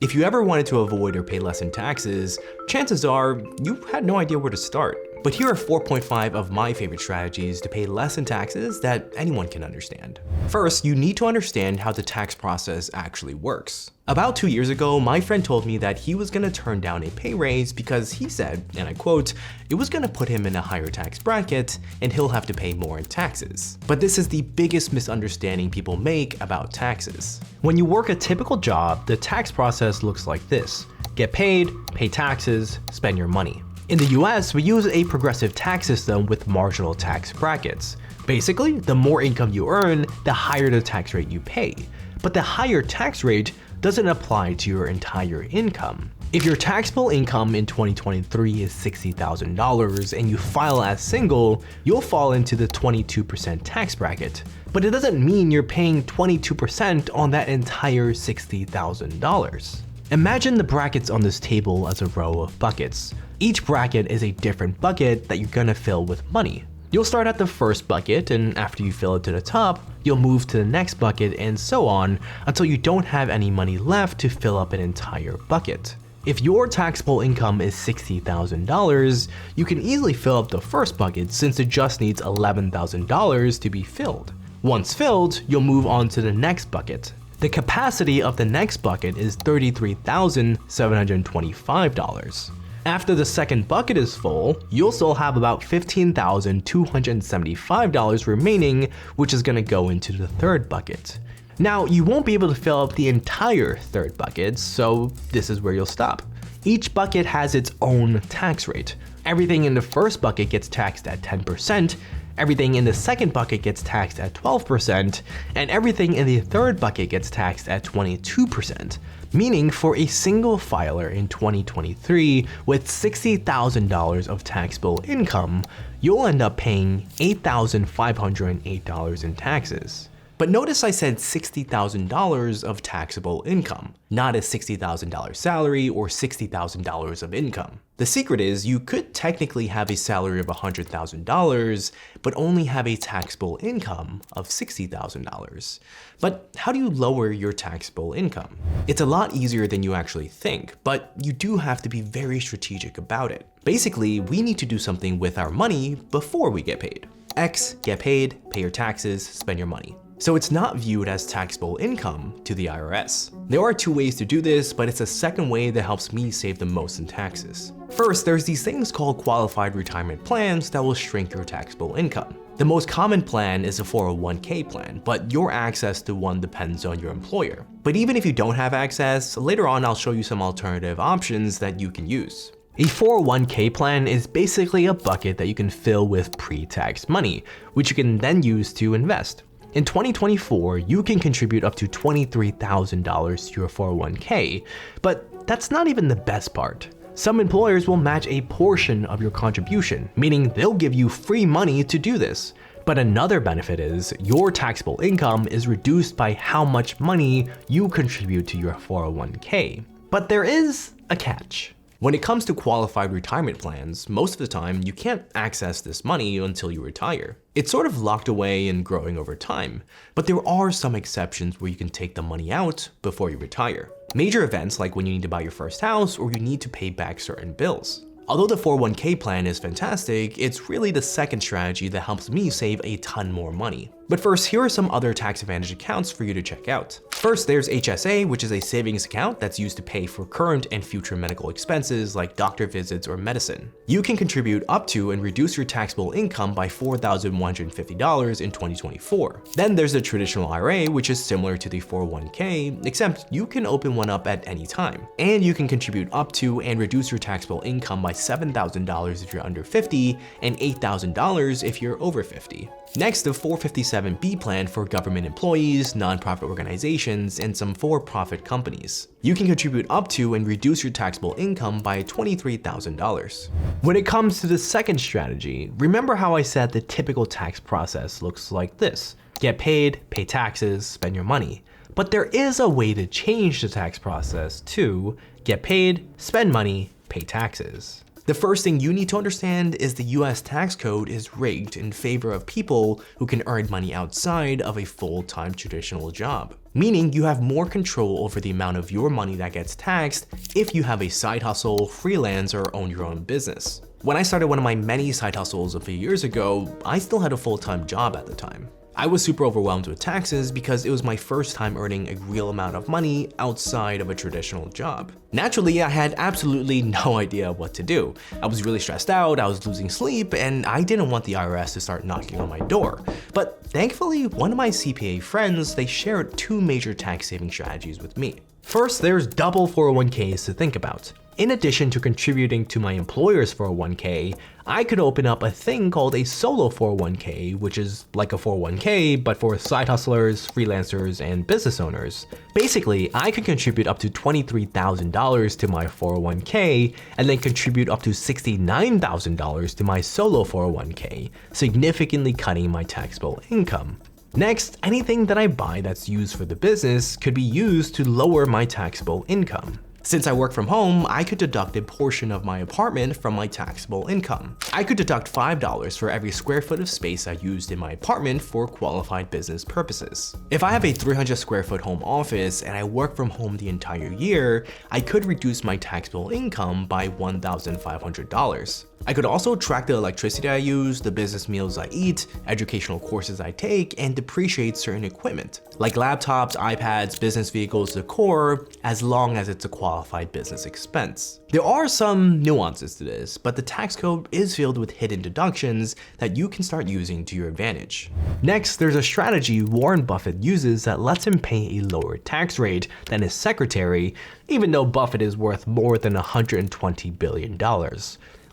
If you ever wanted to avoid or pay less in taxes, chances are you had no idea where to start. But here are 4.5 of my favorite strategies to pay less in taxes that anyone can understand. First, you need to understand how the tax process actually works. About 2 years ago, my friend told me that he was gonna turn down a pay raise because he said, and I quote, it was gonna put him in a higher tax bracket and he'll have to pay more in taxes. But this is the biggest misunderstanding people make about taxes. When you work a typical job, the tax process looks like this: get paid, pay taxes, spend your money. In the US, we use a progressive tax system with marginal tax brackets. Basically, the more income you earn, the higher the tax rate you pay. But the higher tax rate doesn't apply to your entire income. If your taxable income in 2023 is $60,000 and you file as single, you'll fall into the 22% tax bracket. But it doesn't mean you're paying 22% on that entire $60,000. Imagine the brackets on this table as a row of buckets. Each bracket is a different bucket that you're gonna fill with money. You'll start at the first bucket, and after you fill it to the top, you'll move to the next bucket and so on until you don't have any money left to fill up an entire bucket. If your taxable income is $60,000, you can easily fill up the first bucket since it just needs $11,000 to be filled. Once filled, you'll move on to the next bucket. The capacity of the next bucket is $33,725. After the second bucket is full, you'll still have about $15,275 remaining, which is gonna go into the third bucket. Now, you won't be able to fill up the entire third bucket, so this is where you'll stop. Each bucket has its own tax rate. Everything in the first bucket gets taxed at 10%, everything in the second bucket gets taxed at 12%, and everything in the third bucket gets taxed at 22%. Meaning for a single filer in 2023 with $60,000 of taxable income, you'll end up paying $8,508 in taxes. But notice I said $60,000 of taxable income, not a $60,000 salary or $60,000 of income. The secret is you could technically have a salary of $100,000, but only have a taxable income of $60,000. But how do you lower your taxable income? It's a lot easier than you actually think, but you do have to be very strategic about it. Basically, we need to do something with our money before we get paid. X, get paid, pay your taxes, spend your money. So it's not viewed as taxable income to the IRS. There are two ways to do this, but it's a second way that helps me save the most in taxes. First, there's these things called qualified retirement plans that will shrink your taxable income. The most common plan is a 401k plan, but your access to one depends on your employer. But even if you don't have access, later on I'll show you some alternative options that you can use. A 401k plan is basically a bucket that you can fill with pre-tax money, which you can then use to invest. In 2024, you can contribute up to $23,000 to your 401k, but that's not even the best part. Some employers will match a portion of your contribution, meaning they'll give you free money to do this. But another benefit is your taxable income is reduced by how much money you contribute to your 401k. But there is a catch. When it comes to qualified retirement plans, most of the time you can't access this money until you retire. It's sort of locked away and growing over time, but there are some exceptions where you can take the money out before you retire. Major events like when you need to buy your first house or you need to pay back certain bills. Although the 401k plan is fantastic, it's really the second strategy that helps me save a ton more money. But first, here are some other tax advantage accounts for you to check out. First, there's HSA, which is a savings account that's used to pay for current and future medical expenses like doctor visits or medicine. You can contribute up to and reduce your taxable income by $4,150 in 2024. Then there's the traditional IRA, which is similar to the 401k, except you can open one up at any time. And you can contribute up to and reduce your taxable income by $7,000 if you're under 50 and $8,000 if you're over 50. Next, the 457B plan for government employees, nonprofit organizations, and some for-profit companies. You can contribute up to and reduce your taxable income by $23,000. When it comes to the second strategy, remember how I said the typical tax process looks like this: get paid, pay taxes, spend your money. But there is a way to change the tax process to get paid, spend money, pay taxes. The first thing you need to understand is the US tax code is rigged in favor of people who can earn money outside of a full-time traditional job. Meaning you have more control over the amount of your money that gets taxed if you have a side hustle, freelance, or own your own business. When I started one of my many side hustles a few years ago, I still had a full-time job at the time. I was super overwhelmed with taxes because it was my first time earning a real amount of money outside of a traditional job. Naturally, I had absolutely no idea what to do. I was really stressed out, I was losing sleep, and I didn't want the IRS to start knocking on my door. But thankfully, one of my CPA friends, they shared two major tax saving strategies with me. First, there's double 401ks to think about. In addition to contributing to my employer's 401k, I could open up a thing called a solo 401k, which is like a 401k, but for side hustlers, freelancers, and business owners. Basically, I could contribute up to $23,000 to my 401k, and then contribute up to $69,000 to my solo 401k, significantly cutting my taxable income. Next, anything that I buy that's used for the business could be used to lower my taxable income. Since I work from home, I could deduct a portion of my apartment from my taxable income. I could deduct $5 for every square foot of space I used in my apartment for qualified business purposes. If I have a 300 square foot home office and I work from home the entire year, I could reduce my taxable income by $1,500. I could also track the electricity I use, the business meals I eat, educational courses I take, and depreciate certain equipment, like laptops, iPads, business vehicles, decor, as long as it's a qualified business expense. There are some nuances to this, but the tax code is filled with hidden deductions that you can start using to your advantage. Next, there's a strategy Warren Buffett uses that lets him pay a lower tax rate than his secretary, even though Buffett is worth more than $120 billion.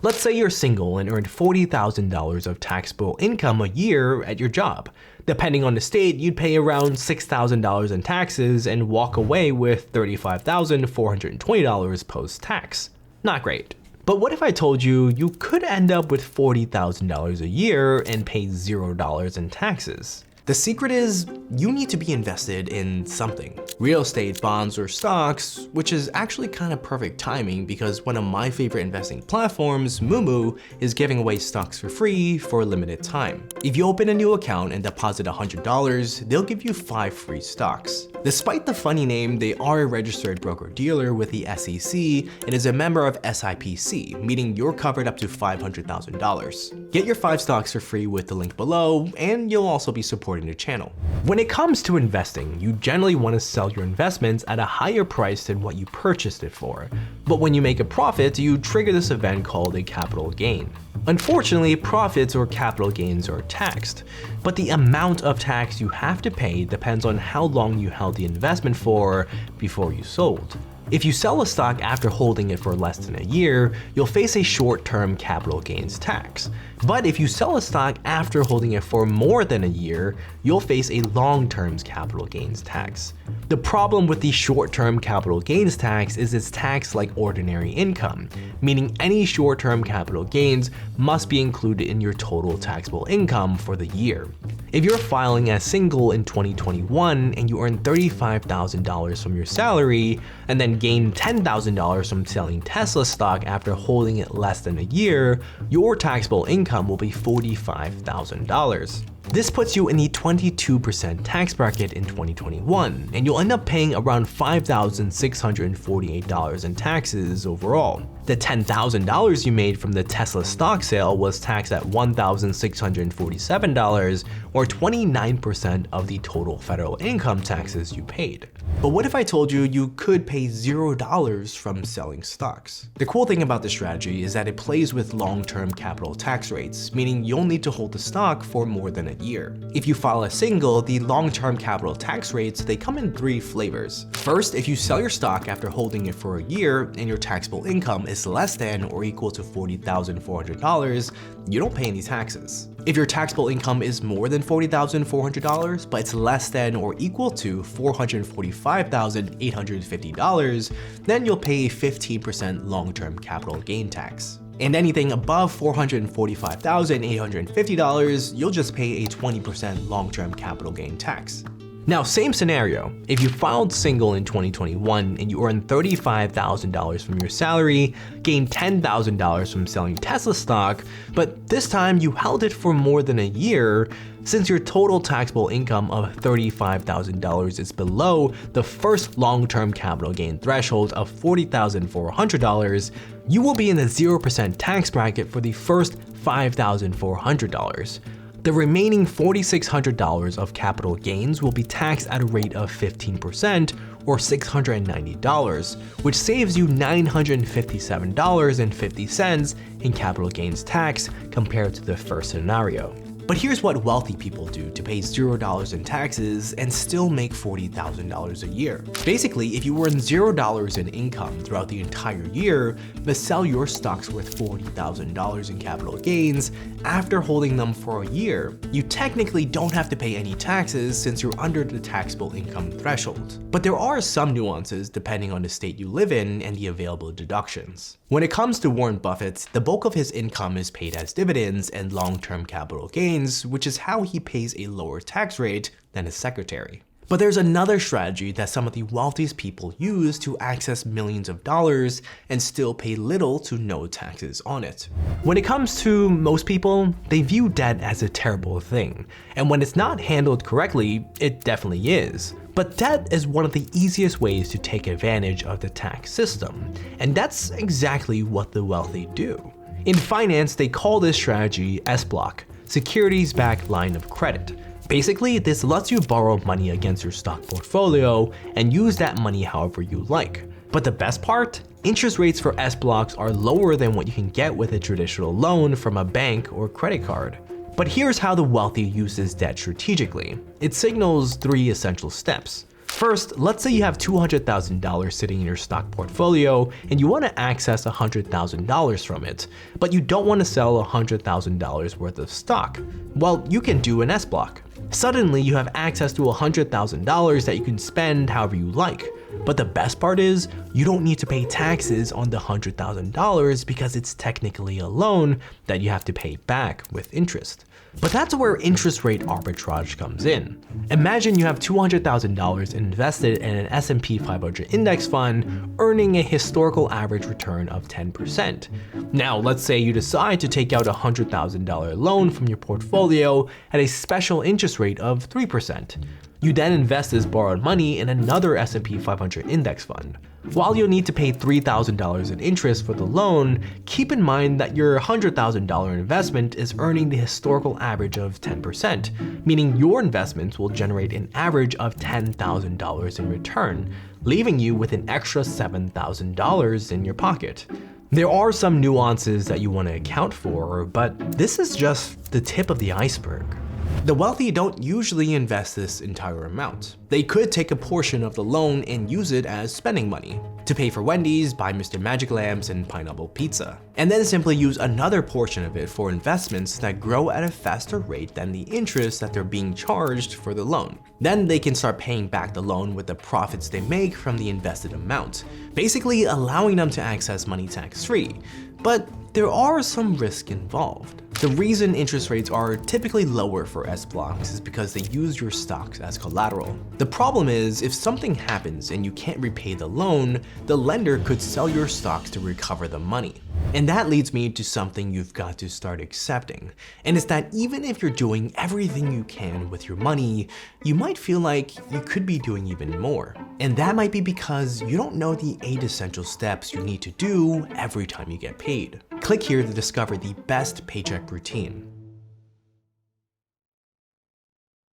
Let's say you're single and earned $40,000 of taxable income a year at your job. Depending on the state, you'd pay around $6,000 in taxes and walk away with $35,420 post-tax. Not great. But what if I told you you could end up with $40,000 a year and pay $0 in taxes? The secret is you need to be invested in something. Real estate, bonds, or stocks, which is actually kind of perfect timing because one of my favorite investing platforms, Moomoo, is giving away stocks for free for a limited time. If you open a new account and deposit $100, they'll give you 5 free stocks. Despite the funny name, they are a registered broker-dealer with the SEC and is a member of SIPC, meaning you're covered up to $500,000. Get your 5 stocks for free with the link below, and you'll also be supporting the channel. When it comes to investing, you generally want to sell your investments at a higher price than what you purchased it for. But when you make a profit, you trigger this event called a capital gain. Unfortunately, profits or capital gains are taxed, but the amount of tax you have to pay depends on how long you held the investment for before you sold. If you sell a stock after holding it for less than a year, you'll face a short-term capital gains tax. But if you sell a stock after holding it for more than a year, you'll face a long-term capital gains tax. The problem with the short-term capital gains tax is it's taxed like ordinary income, meaning any short-term capital gains must be included in your total taxable income for the year. If you're filing as single in 2021 and you earn $35,000 from your salary and then gain $10,000 from selling Tesla stock after holding it less than a year, your taxable income will be $45,000. This puts you in the 22% tax bracket in 2021, and you'll end up paying around $5,648 in taxes overall. The $10,000 you made from the Tesla stock sale was taxed at $1,647, or 29% of the total federal income taxes you paid. But what if I told you you could pay $0 from selling stocks? The cool thing about this strategy is that it plays with long-term capital tax rates, meaning you'll need to hold the stock for more than a year. If you file as single, the long-term capital tax rates, they come in 3 flavors. First, if you sell your stock after holding it for a year and your taxable income is less than or equal to $40,400, you don't pay any taxes. If your taxable income is more than $40,400, but it's less than or equal to $445,850, then you'll pay a 15% long-term capital gain tax. And anything above $445,850, you'll just pay a 20% long-term capital gain tax. Now, same scenario. If you filed single in 2021 and you earned $35,000 from your salary, gained $10,000 from selling Tesla stock, but this time you held it for more than a year, since your total taxable income of $35,000 is below the first long-term capital gain threshold of $40,400, you will be in the 0% tax bracket for the first $5,400. The remaining $4,600 of capital gains will be taxed at a rate of 15% or $690, which saves you $957.50 in capital gains tax compared to the first scenario. But here's what wealthy people do to pay $0 in taxes and still make $40,000 a year. Basically, if you earn $0 in income throughout the entire year, but sell your stocks worth $40,000 in capital gains after holding them for a year, you technically don't have to pay any taxes since you're under the taxable income threshold. But there are some nuances depending on the state you live in and the available deductions. When it comes to Warren Buffett, the bulk of his income is paid as dividends and long-term capital gains, which is how he pays a lower tax rate than his secretary. But there's another strategy that some of the wealthiest people use to access millions of dollars and still pay little to no taxes on it. When it comes to most people, they view debt as a terrible thing, and when it's not handled correctly, it definitely is. But debt is one of the easiest ways to take advantage of the tax system, and that's exactly what the wealthy do. In finance, they call this strategy SBLOC, securities-backed line of credit. Basically, this lets you borrow money against your stock portfolio and use that money however you like. But the best part? Interest rates for SBLOCs are lower than what you can get with a traditional loan from a bank or credit card. But here's how the wealthy uses debt strategically. It signals 3 essential steps. First, let's say you have $200,000 sitting in your stock portfolio and you want to access $100,000 from it, but you don't want to sell $100,000 worth of stock. Well, you can do an SBLOC. Suddenly, you have access to $100,000 that you can spend however you like. But the best part is, you don't need to pay taxes on the $100,000 because it's technically a loan that you have to pay back with interest. But that's where interest rate arbitrage comes in. Imagine you have $200,000 invested in an S&P 500 index fund, earning a historical average return of 10%. Now, let's say you decide to take out a $100,000 loan from your portfolio at a special interest rate of 3%. You then invest this borrowed money in another S&P 500 index fund. While you'll need to pay $3,000 in interest for the loan, keep in mind that your $100,000 investment is earning the historical average of 10%, meaning your investments will generate an average of $10,000 in return, leaving you with an extra $7,000 in your pocket. There are some nuances that you want to account for, but this is just the tip of the iceberg. The wealthy don't usually invest this entire amount. They could take a portion of the loan and use it as spending money to pay for Wendy's, buy Mr. Magic lamps, and pineapple pizza, and then simply use another portion of it for investments that grow at a faster rate than the interest that they're being charged for the loan. Then they can start paying back the loan with the profits they make from the invested amount, basically allowing them to access money tax-free. But there are some risks involved. The reason interest rates are typically lower for SBLOCs is because they use your stocks as collateral. The problem is, if something happens and you can't repay the loan, the lender could sell your stocks to recover the money. And that leads me to something you've got to start accepting. And it's that even if you're doing everything you can with your money, you might feel like you could be doing even more. And that might be because you don't know the 8 essential steps you need to do every time you get paid. Click here to discover the best paycheck routine.